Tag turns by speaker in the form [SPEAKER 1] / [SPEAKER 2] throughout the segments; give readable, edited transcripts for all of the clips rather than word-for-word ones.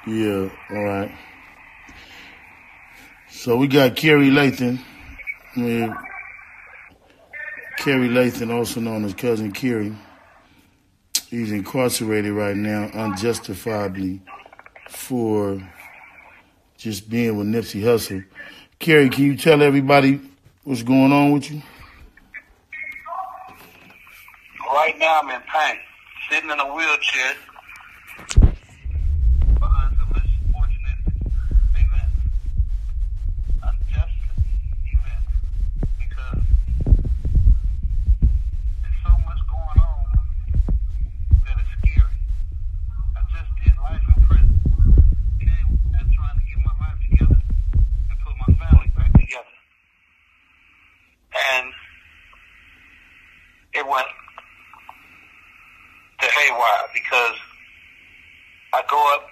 [SPEAKER 1] Yeah, all right. So we got Kerry Lathan. Kerry Lathan, also known as Cousin Keery. He's incarcerated right now unjustifiably for just being with Nipsey Hussle. Kerry, can you tell everybody what's going on with you?
[SPEAKER 2] Right now I'm in pain, sitting in a wheelchair. It went to haywire because I go up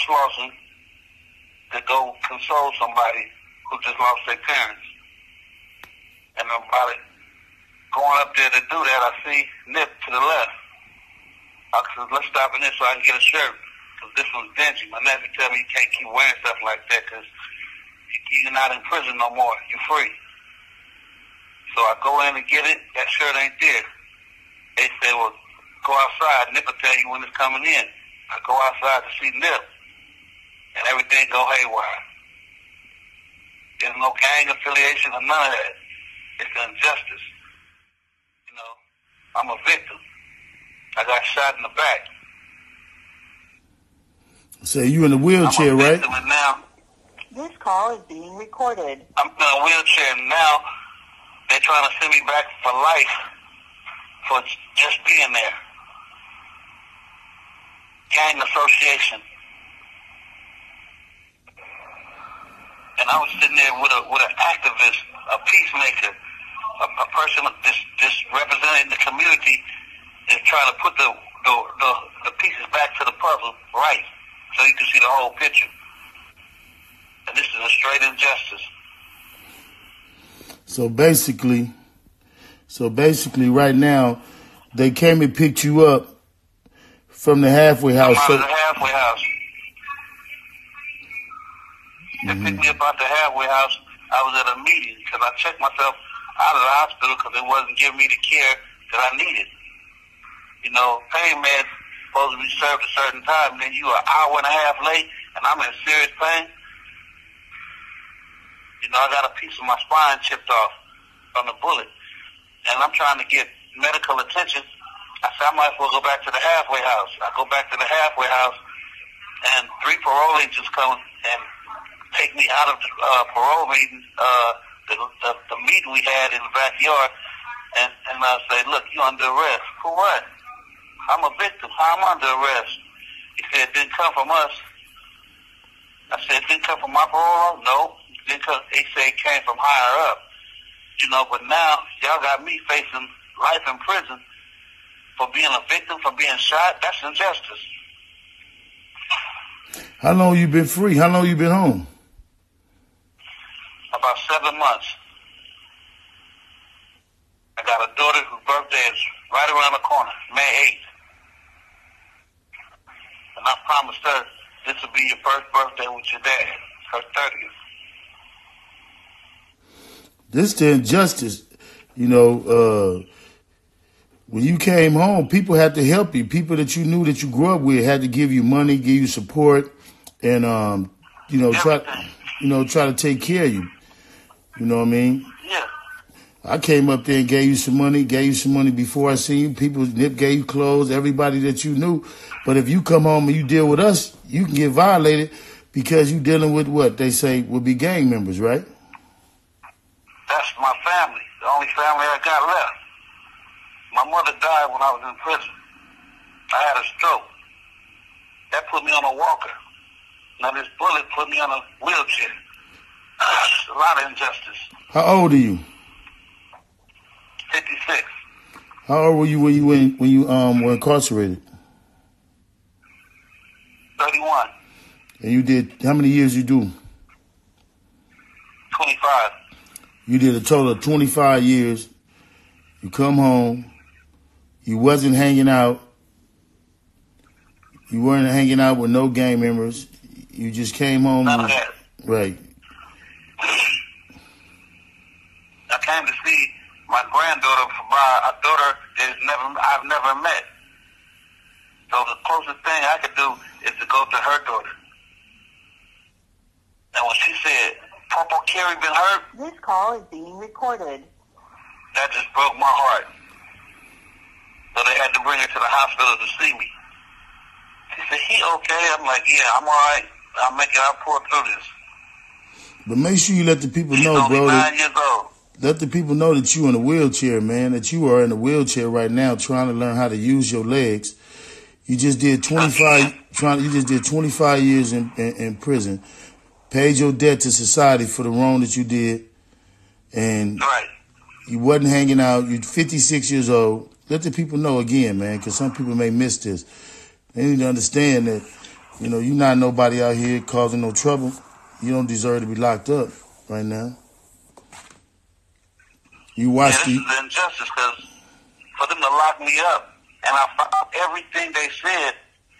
[SPEAKER 2] Slauson to go console somebody who just lost their parents. And about it, going up there to do that, I see Nip to the left. I said, let's stop in this so I can get a shirt, because this one's dingy. My nephew tell me you can't keep wearing stuff like that because you're not in prison no more. You're free. So I go in and get it. That shirt ain't there. They say, well, go outside. Nip will tell you when it's coming in. I go outside to see Nip, and everything go haywire. There's no gang affiliation or none of that. It's injustice. You know, I'm a victim. I got shot in the back.
[SPEAKER 1] So you in a wheelchair, right?
[SPEAKER 2] And now,
[SPEAKER 3] this call is being recorded.
[SPEAKER 2] I'm in a wheelchair, and now they're trying to send me back for life for just being there. Gang association. And I was sitting there with an activist, a peacemaker, a person just representing the community, is trying to put the pieces back to the puzzle right, so you can see the whole picture. And this is a straight injustice.
[SPEAKER 1] So basically, right now, they came and picked you up from the halfway house.
[SPEAKER 2] I'm out of the halfway house. They picked me up out the halfway house. I was at a meeting because I checked myself out of the hospital because it wasn't giving me the care that I needed. You know, pain meds supposed to be served a certain time, and then you an hour and a half late, and I'm in serious pain. You know, I got a piece of my spine chipped off from the bullet, and I'm trying to get medical attention. I said, I might as well go back to the halfway house. I go back to the halfway house, and 3 parole agents come and take me out of the parole meeting, the meeting we had in the backyard, and I say, look, you under arrest. For what? I'm a victim. How am I under arrest? He said, it didn't come from us. I said, it didn't come from my parole? No. Because they say it came from higher up. You know, but now y'all got me facing life in prison for being a victim, for being shot. That's injustice.
[SPEAKER 1] How long you been free? How long you been home?
[SPEAKER 2] About 7 months. I got a daughter whose birthday is right around the corner, May 8th. And I promised her this will be your first birthday with your dad, her 30th.
[SPEAKER 1] This the injustice, you know, when you came home, people had to help you. People that you knew that you grew up with had to give you money, give you support, and try to take care of you. You know what I mean?
[SPEAKER 2] Yeah.
[SPEAKER 1] I came up there and gave you some money before I seen you. People, Nip gave you clothes, everybody that you knew. But if you come home and you deal with us, you can get violated because you dealing with what they say will be gang members, right?
[SPEAKER 2] That's my family, the only family I got left. My mother died when I was in prison. I had a stroke. That put me on a walker. Now this bullet put me on a wheelchair. A lot of injustice.
[SPEAKER 1] How old are you?
[SPEAKER 2] 56.
[SPEAKER 1] How old were you when you were incarcerated?
[SPEAKER 2] 31.
[SPEAKER 1] And you did, how many years you do?
[SPEAKER 2] 25.
[SPEAKER 1] You did a total of 25 years. You come home. You wasn't hanging out. You weren't hanging out with no gang members. You just came home.
[SPEAKER 2] None of that.
[SPEAKER 1] Right.
[SPEAKER 2] I came to see my granddaughter for a daughter I've never met. So the closest thing I could do is to go to her daughter. And when she said, Papa Keery been hurt,
[SPEAKER 3] This call is being recorded.
[SPEAKER 2] that just broke my heart. So they had to bring her to the hospital to see me. She said, he okay? I'm like, yeah, I'm all right. I'll pull through this.
[SPEAKER 1] But make sure you let the people
[SPEAKER 2] She's
[SPEAKER 1] know,
[SPEAKER 2] only
[SPEAKER 1] bro.
[SPEAKER 2] 9 years old.
[SPEAKER 1] Let the people know that you in a wheelchair, man. That you are in a wheelchair right now, trying to learn how to use your legs. You just did 25. You just did 25 years in prison. Paid your debt to society for the wrong that you did, and
[SPEAKER 2] Right.
[SPEAKER 1] you wasn't hanging out. You're 56 years old. Let the people know again, man, because some people may miss this. They need to understand that, you're not nobody out here causing no trouble. You don't deserve to be locked up right now. You watch
[SPEAKER 2] This is injustice because for them to lock me up and I found everything they said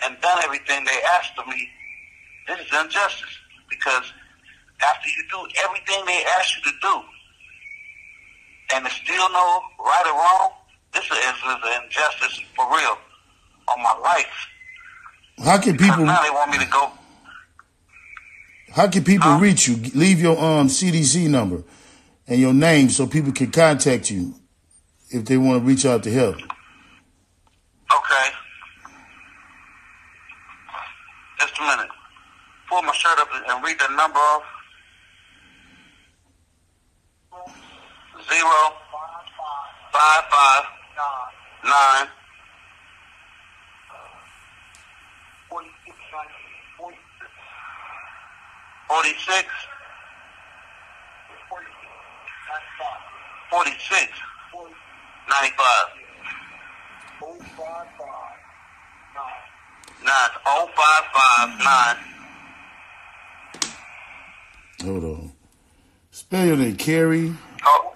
[SPEAKER 2] and done everything they asked of me, this is injustice because after you do everything they ask you to do and there's still no right or wrong, this is an injustice for real on my life.
[SPEAKER 1] How can
[SPEAKER 2] Because
[SPEAKER 1] people?
[SPEAKER 2] now they want me to go.
[SPEAKER 1] How can people reach you? Leave your CDC number and your name so people can contact you if they want to reach out to help.
[SPEAKER 2] Okay. Just a minute. Pull my shirt up and read the number off. 0559 46 95. Nah, it's 0559.
[SPEAKER 1] Hold on. Spell your name, Kerry.
[SPEAKER 2] Oh,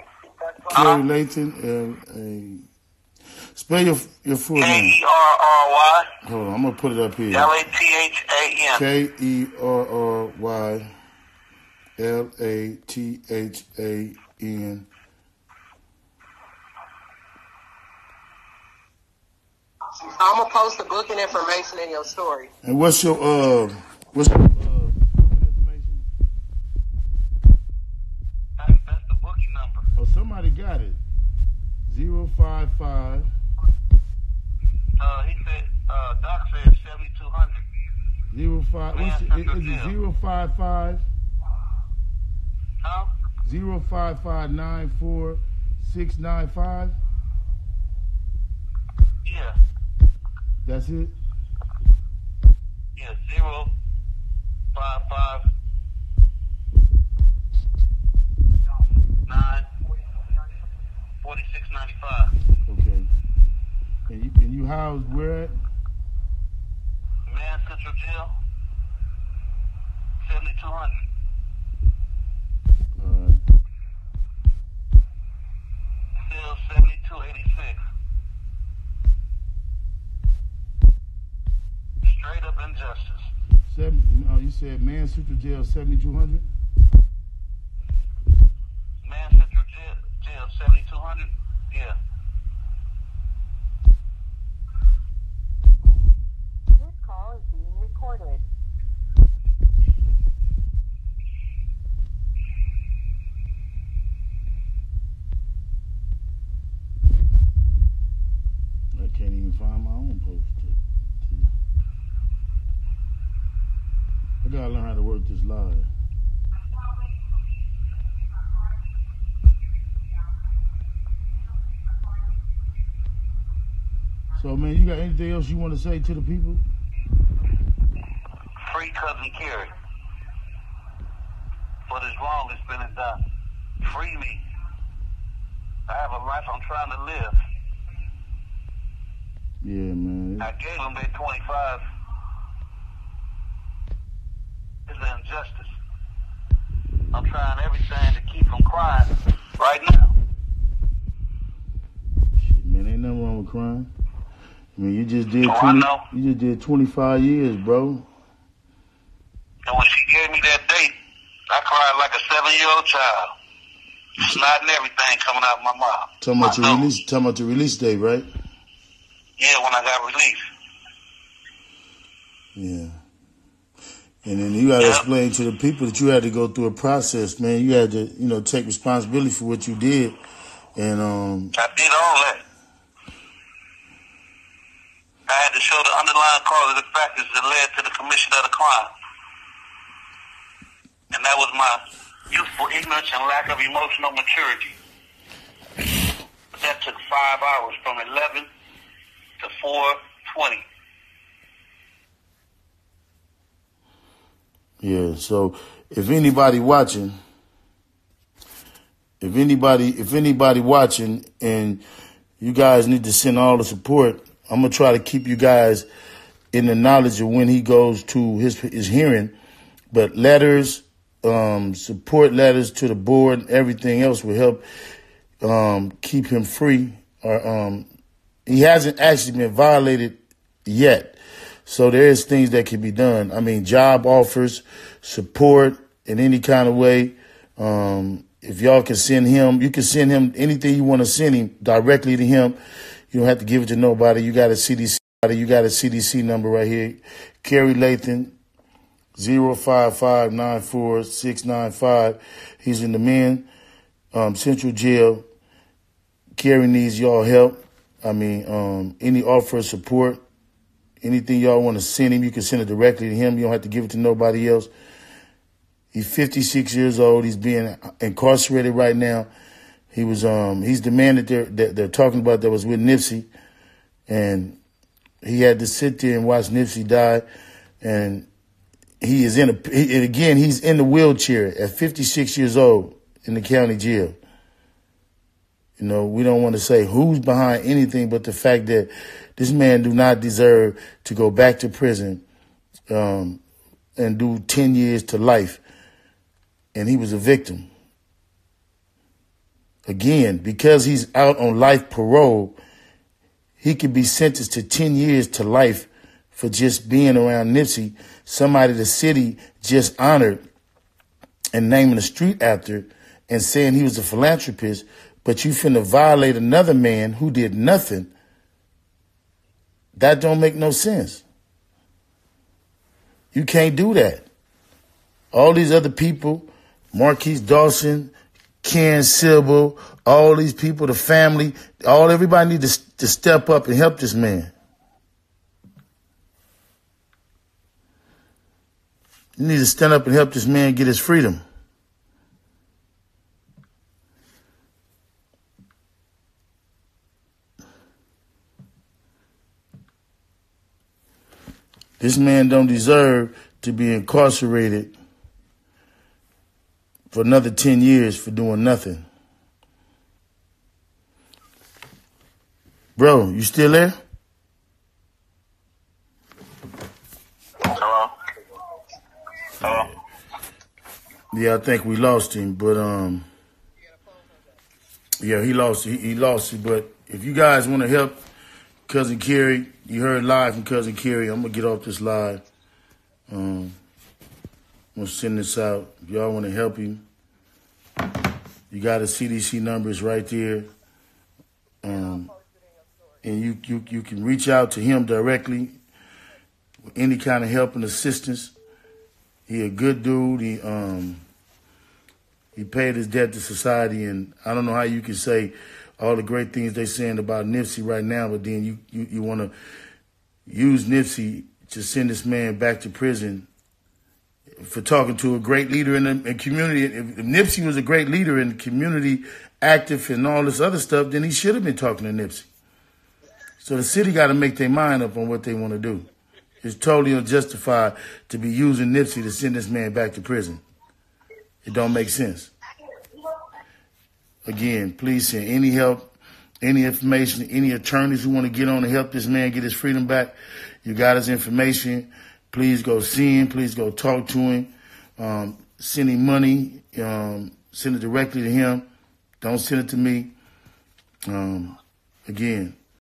[SPEAKER 1] Kerry Lathan. Spell your full name.
[SPEAKER 2] Kerry.
[SPEAKER 1] Hold on, I'm gonna put it up here.
[SPEAKER 2] Lathan.
[SPEAKER 1] Kerry
[SPEAKER 4] I'm gonna post the booking information in your story.
[SPEAKER 1] And what's your booking information?
[SPEAKER 2] That's the booking number.
[SPEAKER 1] Oh, somebody got it. 055.
[SPEAKER 2] He said, Doc said 7200.
[SPEAKER 1] 05. Is it 055?
[SPEAKER 2] Huh?
[SPEAKER 1] 05594
[SPEAKER 2] Yeah.
[SPEAKER 1] That's it?
[SPEAKER 2] Yeah, 055 9 4695.
[SPEAKER 1] Okay. And you housed where at?
[SPEAKER 2] Man Central Jail 7200. Still 7286. Straight up injustice.
[SPEAKER 1] You said Man Central Jail 7200?
[SPEAKER 2] Man Central Jail 7200. Yeah.
[SPEAKER 3] This call is being recorded.
[SPEAKER 1] I can't even find my own post. I gotta learn how to work this live. So, man, you got anything else you want to say to the people?
[SPEAKER 2] Free cousin Keery. For this wrong that's been done. Free me. I have a life I'm trying to live.
[SPEAKER 1] Yeah, man.
[SPEAKER 2] I gave them their 25. It's an injustice. I'm trying everything to keep from crying right now.
[SPEAKER 1] Shit, man, ain't nothing wrong with crying. I mean, you just did
[SPEAKER 2] I know.
[SPEAKER 1] You just did 25 years, bro.
[SPEAKER 2] And when she gave me that date, I cried like a 7-year-old child. Snot and everything coming out of my mouth.
[SPEAKER 1] Talking about the release date, right?
[SPEAKER 2] Yeah, when I got released.
[SPEAKER 1] Yeah. And then you got to explain to the people that you had to go through a process, man. You had to, take responsibility for what you did. And
[SPEAKER 2] I did all that. I had to show the underlying cause of the factors that led to the commission of the crime. And that was my youthful ignorance and lack of emotional maturity. But that took 5 hours from 11 to 4:20.
[SPEAKER 1] yeah, so if anybody watching, and you guys need to send all the support, I'm gonna try to keep you guys in the knowledge of when he goes to his hearing. But letters, support letters to the board, and everything else will help keep him free. Or he hasn't actually been violated yet, so there is things that can be done. I mean, job offers, support in any kind of way. If y'all can send him, you can send him anything you want to send him directly to him. You don't have to give it to nobody. You got a CDC number right here. Kerry Lathan, 055-94695. He's in the men Central Jail. Kerry needs y'all help. I mean, any offer of support, anything y'all want to send him, you can send it directly to him. You don't have to give it to nobody else. He's 56 years old. He's being incarcerated right now. He's the man that they're talking about that was with Nipsey, and he had to sit there and watch Nipsey die, and he's in the wheelchair at 56 years old in the county jail. We don't want to say who's behind anything, but the fact that this man do not deserve to go back to prison and do 10 years to life, and he was a victim. Again, because he's out on life parole, he could be sentenced to 10 years to life for just being around Nipsey, somebody the city just honored and naming a street after and saying he was a philanthropist, but you finna violate another man who did nothing. That don't make no sense. You can't do that. All these other people, Marquise Dawson, Ken Sybil, all these people, the family, everybody need to step up and help this man. You need to stand up and help this man get his freedom. This man don't deserve to be incarcerated for another 10 years for doing nothing. Bro, you still there?
[SPEAKER 2] Hello? Hello?
[SPEAKER 1] Yeah, I think we lost him, but yeah, he lost it. But if you guys want to help Cousin Keery, you heard live from Cousin Keery. I'm gonna get off this live. I'm gonna send this out. If y'all want to help him, you got his CDC numbers right there. And you can reach out to him directly with any kind of help and assistance. He a good dude. He paid his debt to society, and I don't know how you can say all the great things they saying about Nipsey right now, but then you want to use Nipsey to send this man back to prison for talking to a great leader in the community. If Nipsey was a great leader in the community, active and all this other stuff, then he should have been talking to Nipsey. So the city got to make their mind up on what they want to do. It's totally unjustified to be using Nipsey to send this man back to prison. It don't make sense. Again, please send any help, any information, any attorneys who want to get on to help this man get his freedom back. You got his information. Please go see him. Please go talk to him. Send him money. Send it directly to him. Don't send it to me. Again,